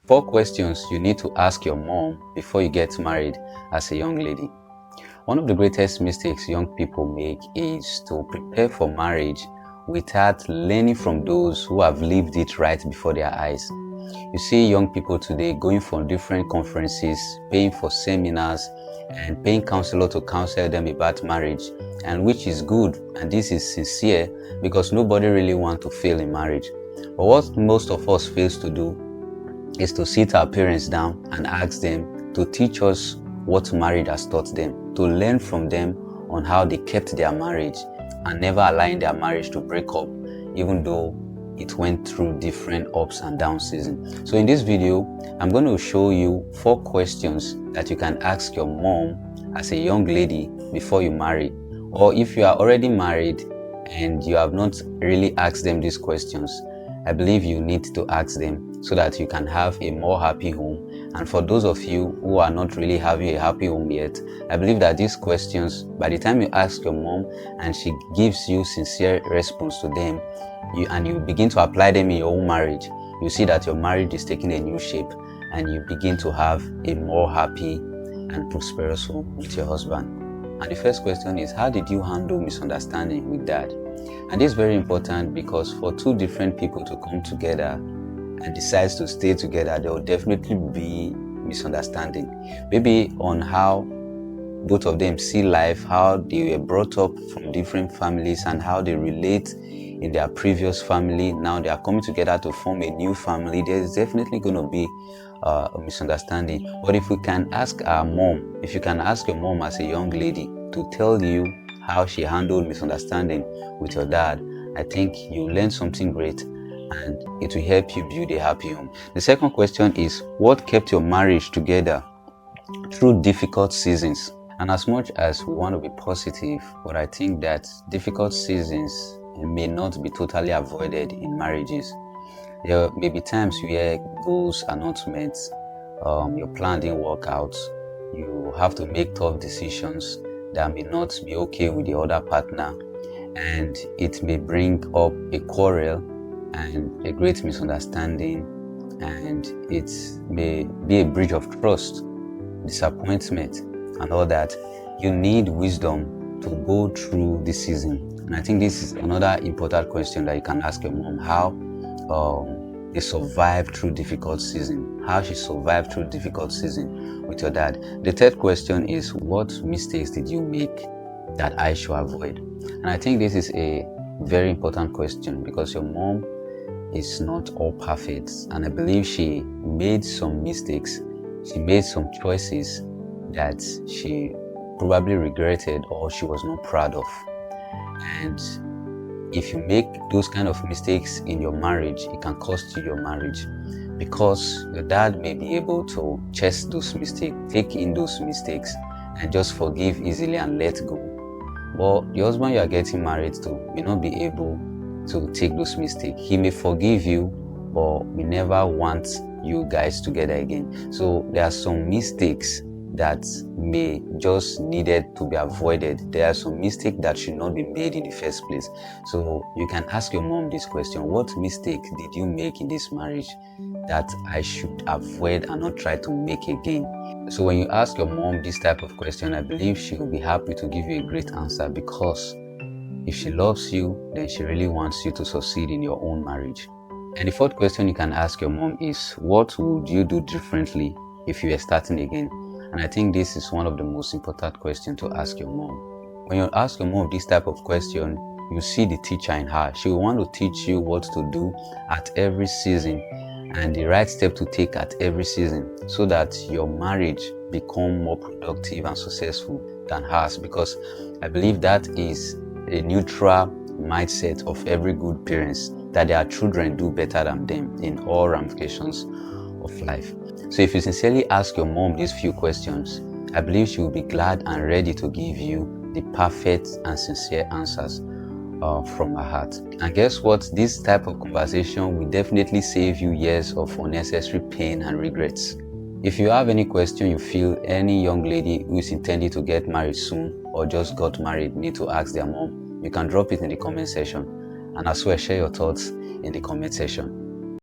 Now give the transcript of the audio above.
4 questions you need to ask your mom before you get married as a young lady. One of the greatest mistakes young people make is to prepare for marriage without learning from those who have lived it right before their eyes. You see young people today going for different conferences, paying for seminars, and paying counselor to counsel them about marriage, and which is good, and this is sincere because nobody really wants to fail in marriage. But what most of us fails to do is to sit our parents down and ask them to teach us what marriage has taught them, to learn from them on how they kept their marriage and never allowing their marriage to break up, even though it went through different ups and down seasons. So in this video, I'm going to show you 4 questions that you can ask your mom as a young lady before you marry. Or if you are already married and you have not really asked them these questions, I believe you need to ask them so that you can have a more happy home. And for those of you who are not really having a happy home yet, I believe that these questions, by the time you ask your mom and she gives you sincere response to them, you begin to apply them in your own marriage, you see that your marriage is taking a new shape and you begin to have a more happy and prosperous home with your husband. And the first question is, how did you handle misunderstanding with dad? And this is very important because for 2 different people to come together and decide to stay together, there will definitely be misunderstanding. Maybe on how both of them see life, how they were brought up from different families, and how they relate in their previous family. Now they are coming together to form a new family. There's definitely going to be a misunderstanding. But if we can ask our mom, if you can ask your mom as a young lady to tell you how she handled misunderstanding with your dad, I think you learn something great and it will help you build a happy home. The second question is, what kept your marriage together through difficult seasons? And as much as we want to be positive, but I think that difficult seasons may not be totally avoided in marriages. There may be times where goals are not met, your plan didn't work out, you have to make tough decisions that may not be okay with the other partner, and it may bring up a quarrel and a great misunderstanding, and it may be a breach of trust, disappointment, and all that. You need wisdom to go through this season. And I think this is another important question that you can ask your mom, how they survived through difficult season, how she survived through difficult season with your dad. The third question is, what mistakes did you make that I should avoid? And I think this is a very important question because your mom is not all perfect, and I believe she made some mistakes. She made some choices that she probably regretted or she was not proud of. And if you make those kind of mistakes in your marriage, it can cost you your marriage, because your dad may be able to chase those mistakes, take in those mistakes, and just forgive easily and let go. But the husband you are getting married to may not be able to take those mistakes. He may forgive you, but we never want you guys together again. So there are some mistakes that may just needed to be avoided. There are some mistakes that should not be made in the first place. So you can ask your mom this question: what mistake did you make in this marriage that I should avoid and not try to make again? So when you ask your mom this type of question, I believe she will be happy to give you a great answer, because if she loves you, then she really wants you to succeed in your own marriage. And the fourth question you can ask your mom is, what would you do differently if you were starting again? And I think this is one of the most important questions to ask your mom. When you ask your mom this type of question, you see the teacher in her. She will want to teach you what to do at every season and the right step to take at every season, so that your marriage become more productive and successful than hers. Because I believe that is a neutral mindset of every good parents, that their children do better than them in all ramifications of life. So if you sincerely ask your mom these few questions, I believe she will be glad and ready to give you the perfect and sincere answers from her heart. And guess what? This type of conversation will definitely save you years of unnecessary pain and regrets. If you have any question you feel any young lady who is intending to get married soon or just got married need to ask their mom, you can drop it in the comment section, and as well share your thoughts in the comment section.